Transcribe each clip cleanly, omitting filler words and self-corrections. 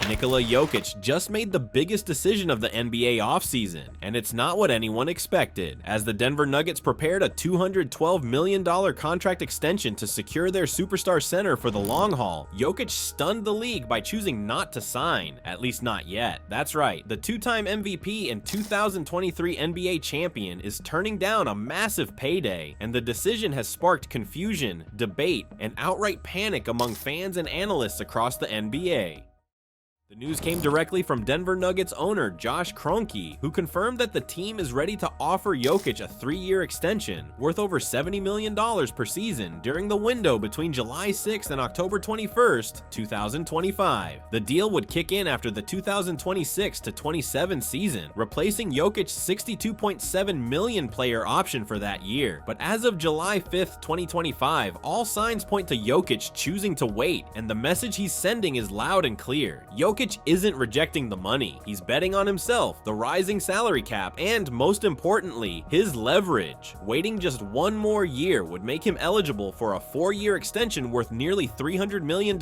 Nikola Jokic just made the biggest decision of the NBA offseason, and it's not what anyone expected, as the Denver Nuggets prepared a $212 million contract extension to secure their superstar center for the long haul. Jokic stunned the league by choosing not to sign, at least not yet. That's right, the two-time MVP and 2023 NBA champion is turning down a massive payday, and the decision has sparked confusion, debate, and outright panic among fans and analysts across the NBA. The news came directly from Denver Nuggets owner Josh Kroenke, who confirmed that the team is ready to offer Jokic a 3-year extension worth over $70 million per season during the window between July 6th and October 21st, 2025. The deal would kick in after the 2026-27 season, replacing Jokic's $62.7 million player option for that year. But as of July 5th, 2025, all signs point to Jokic choosing to wait, and the message he's sending is loud and clear. Jokic isn't rejecting the money. He's betting on himself, the rising salary cap, and most importantly, his leverage. Waiting just one more year would make him eligible for a 4-year extension worth nearly $300 million,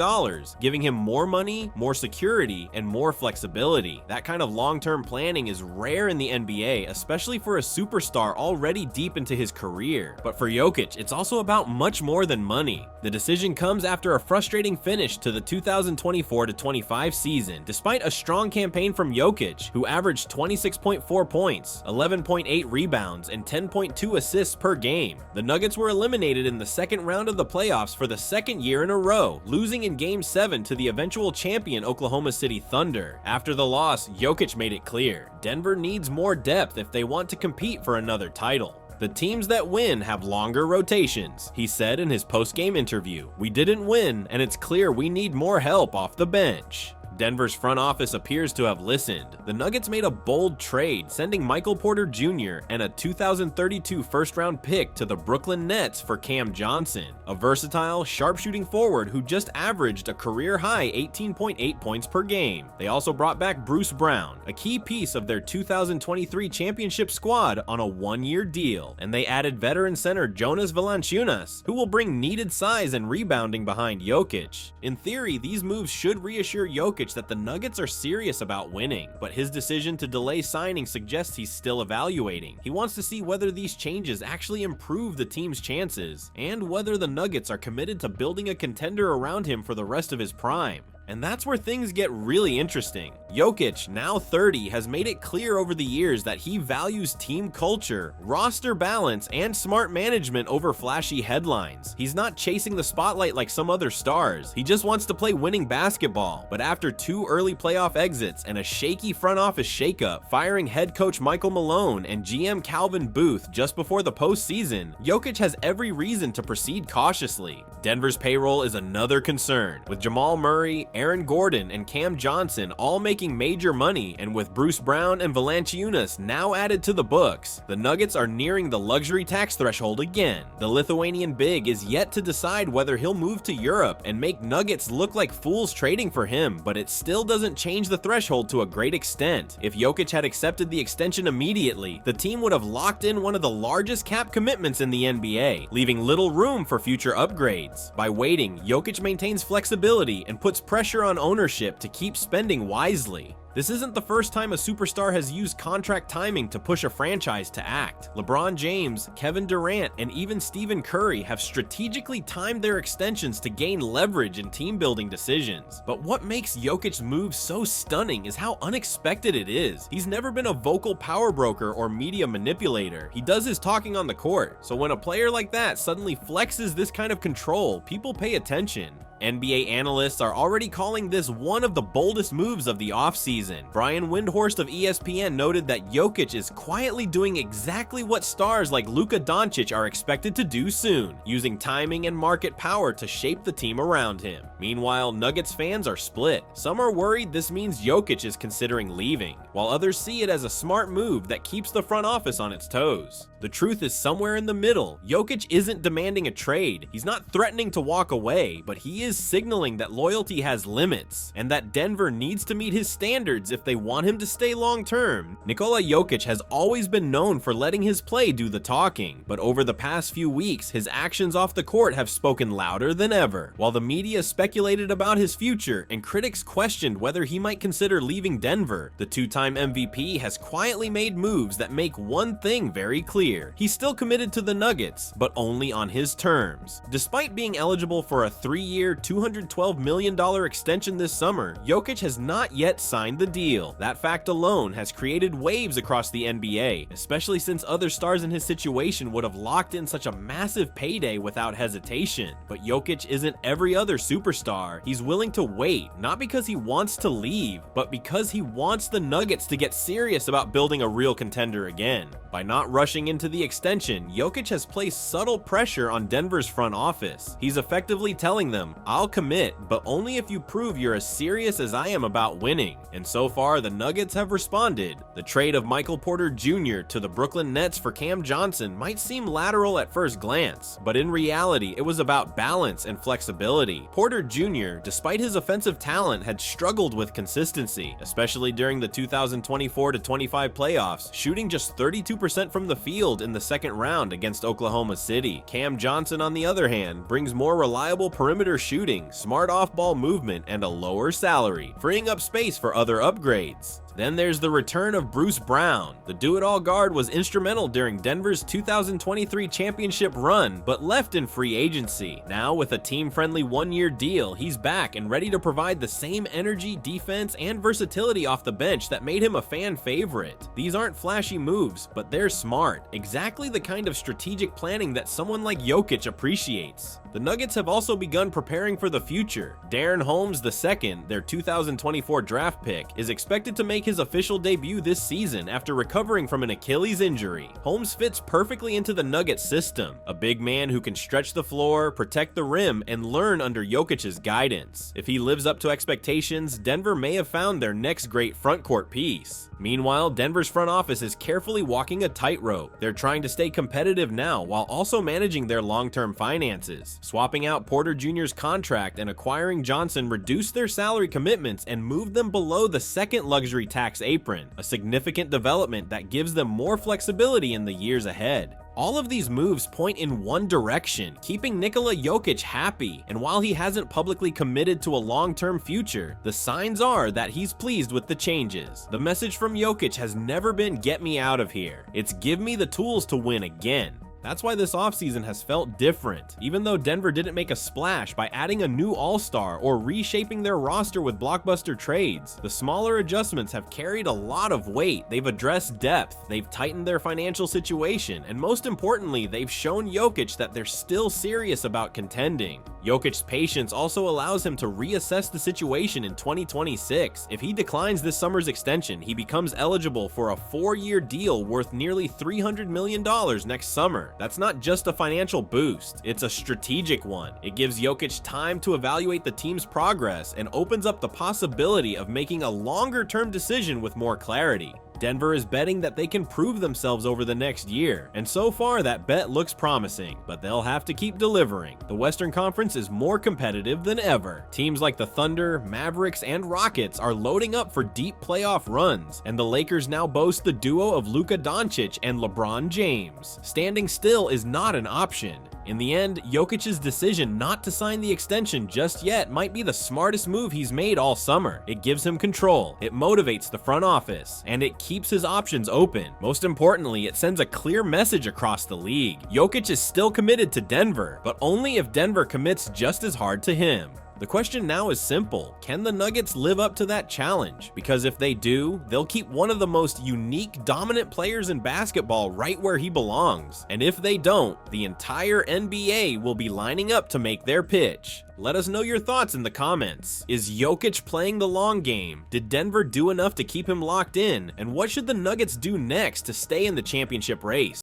giving him more money, more security, and more flexibility. That kind of long-term planning is rare in the NBA, especially for a superstar already deep into his career. But for Jokic, it's also about much more than money. The decision comes after a frustrating finish to the 2024-25 season. Despite a strong campaign from Jokic, who averaged 26.4 points, 11.8 rebounds, and 10.2 assists per game, the Nuggets were eliminated in the second round of the playoffs for the second year in a row, losing in Game 7 to the eventual champion Oklahoma City Thunder. After the loss, Jokic made it clear, Denver needs more depth if they want to compete for another title. The teams that win have longer rotations, he said in his post-game interview. We didn't win, and it's clear we need more help off the bench. Denver's front office appears to have listened. The Nuggets made a bold trade, sending Michael Porter Jr. and a 2032 first-round pick to the Brooklyn Nets for Cam Johnson, a versatile, sharpshooting forward who just averaged a career-high 18.8 points per game. They also brought back Bruce Brown, a key piece of their 2023 championship squad, on a 1-year deal, and they added veteran center Jonas Valanciunas, who will bring needed size and rebounding behind Jokic. In theory, these moves should reassure Jokic that the Nuggets are serious about winning, but his decision to delay signing suggests he's still evaluating. He wants to see whether these changes actually improve the team's chances, and whether the Nuggets are committed to building a contender around him for the rest of his prime. And that's where things get really interesting. Jokic, now 30, has made it clear over the years that he values team culture, roster balance, and smart management over flashy headlines. He's not chasing the spotlight like some other stars. He just wants to play winning basketball. But after 2 early playoff exits and a shaky front office shakeup, firing head coach Michael Malone and GM Calvin Booth just before the postseason, Jokic has every reason to proceed cautiously. Denver's payroll is another concern, with Jamal Murray, Aaron Gordon, and Cam Johnson all making major money, and with Bruce Brown and Valanciunas now added to the books, the Nuggets are nearing the luxury tax threshold again. The Lithuanian big is yet to decide whether he'll move to Europe and make Nuggets look like fools trading for him, but it still doesn't change the threshold to a great extent. If Jokic had accepted the extension immediately, the team would have locked in one of the largest cap commitments in the NBA, leaving little room for future upgrades. By waiting, Jokic maintains flexibility and puts pressure on ownership to keep spending wisely. This isn't the first time a superstar has used contract timing to push a franchise to act. LeBron James, Kevin Durant, and even Stephen Curry have strategically timed their extensions to gain leverage in team-building decisions. But what makes Jokic's move so stunning is how unexpected it is. He's never been a vocal power broker or media manipulator. He does his talking on the court. So when a player like that suddenly flexes this kind of control, people pay attention. NBA analysts are already calling this one of the boldest moves of the offseason. Brian Windhorst of ESPN noted that Jokic is quietly doing exactly what stars like Luka Doncic are expected to do soon, using timing and market power to shape the team around him. Meanwhile, Nuggets fans are split. Some are worried this means Jokic is considering leaving, while others see it as a smart move that keeps the front office on its toes. The truth is somewhere in the middle. Jokic isn't demanding a trade. He's not threatening to walk away, but he is is signaling that loyalty has limits, and that Denver needs to meet his standards if they want him to stay long-term. Nikola Jokic has always been known for letting his play do the talking, but over the past few weeks, his actions off the court have spoken louder than ever. While the media speculated about his future and critics questioned whether he might consider leaving Denver, the two-time MVP has quietly made moves that make one thing very clear. He's still committed to the Nuggets, but only on his terms. Despite being eligible for a 3-year, $212 million extension this summer, Jokic has not yet signed the deal. That fact alone has created waves across the NBA, especially since other stars in his situation would have locked in such a massive payday without hesitation. But Jokic isn't every other superstar. He's willing to wait, not because he wants to leave, but because he wants the Nuggets to get serious about building a real contender again. By not rushing into the extension, Jokic has placed subtle pressure on Denver's front office. He's effectively telling them, "I'll commit, but only if you prove you're as serious as I am about winning." And so far, the Nuggets have responded. The trade of Michael Porter Jr. to the Brooklyn Nets for Cam Johnson might seem lateral at first glance, but in reality, it was about balance and flexibility. Porter Jr., despite his offensive talent, had struggled with consistency, especially during the 2024-25 playoffs, shooting just 32% from the field in the second round against Oklahoma City. Cam Johnson, on the other hand, brings more reliable perimeter shooting, smart off-ball movement, and a lower salary, freeing up space for other upgrades. Then there's the return of Bruce Brown. The do-it-all guard was instrumental during Denver's 2023 championship run, but left in free agency. Now, with a team-friendly one-year deal, he's back and ready to provide the same energy, defense, and versatility off the bench that made him a fan favorite. These aren't flashy moves, but they're smart. Exactly the kind of strategic planning that someone like Jokic appreciates. The Nuggets have also begun preparing for the future. Darren Holmes II, their 2024 draft pick, is expected to make his official debut this season after recovering from an Achilles injury. Holmes fits perfectly into the Nuggets system, a big man who can stretch the floor, protect the rim, and learn under Jokic's guidance. If he lives up to expectations, Denver may have found their next great frontcourt piece. Meanwhile, Denver's front office is carefully walking a tightrope. They're trying to stay competitive now while also managing their long-term finances. Swapping out Porter Jr.'s contract and acquiring Johnson reduced their salary commitments and moved them below the second luxury tax apron, a significant development that gives them more flexibility in the years ahead. All of these moves point in one direction, keeping Nikola Jokic happy, and while he hasn't publicly committed to a long-term future, the signs are that he's pleased with the changes. The message from Jokic has never been "get me out of here." It's "give me the tools to win again." That's why this offseason has felt different. Even though Denver didn't make a splash by adding a new all-star or reshaping their roster with blockbuster trades, the smaller adjustments have carried a lot of weight. They've addressed depth, they've tightened their financial situation, and most importantly, they've shown Jokic that they're still serious about contending. Jokic's patience also allows him to reassess the situation in 2026. If he declines this summer's extension, he becomes eligible for a 4-year deal worth nearly $300 million next summer. That's not just a financial boost, it's a strategic one. It gives Jokic time to evaluate the team's progress and opens up the possibility of making a longer-term decision with more clarity. Denver is betting that they can prove themselves over the next year, and so far that bet looks promising, but they'll have to keep delivering. The Western Conference is more competitive than ever. Teams like the Thunder, Mavericks, and Rockets are loading up for deep playoff runs, and the Lakers now boast the duo of Luka Doncic and LeBron James. Standing still is not an option. In the end, Jokic's decision not to sign the extension just yet might be the smartest move he's made all summer. It gives him control, it motivates the front office, and it keeps his options open. Most importantly, it sends a clear message across the league. Jokic is still committed to Denver, but only if Denver commits just as hard to him. The question now is simple. Can the Nuggets live up to that challenge? Because if they do, they'll keep one of the most unique, dominant players in basketball right where he belongs. And if they don't, the entire NBA will be lining up to make their pitch. Let us know your thoughts in the comments. Is Jokic playing the long game? Did Denver do enough to keep him locked in? And what should the Nuggets do next to stay in the championship race?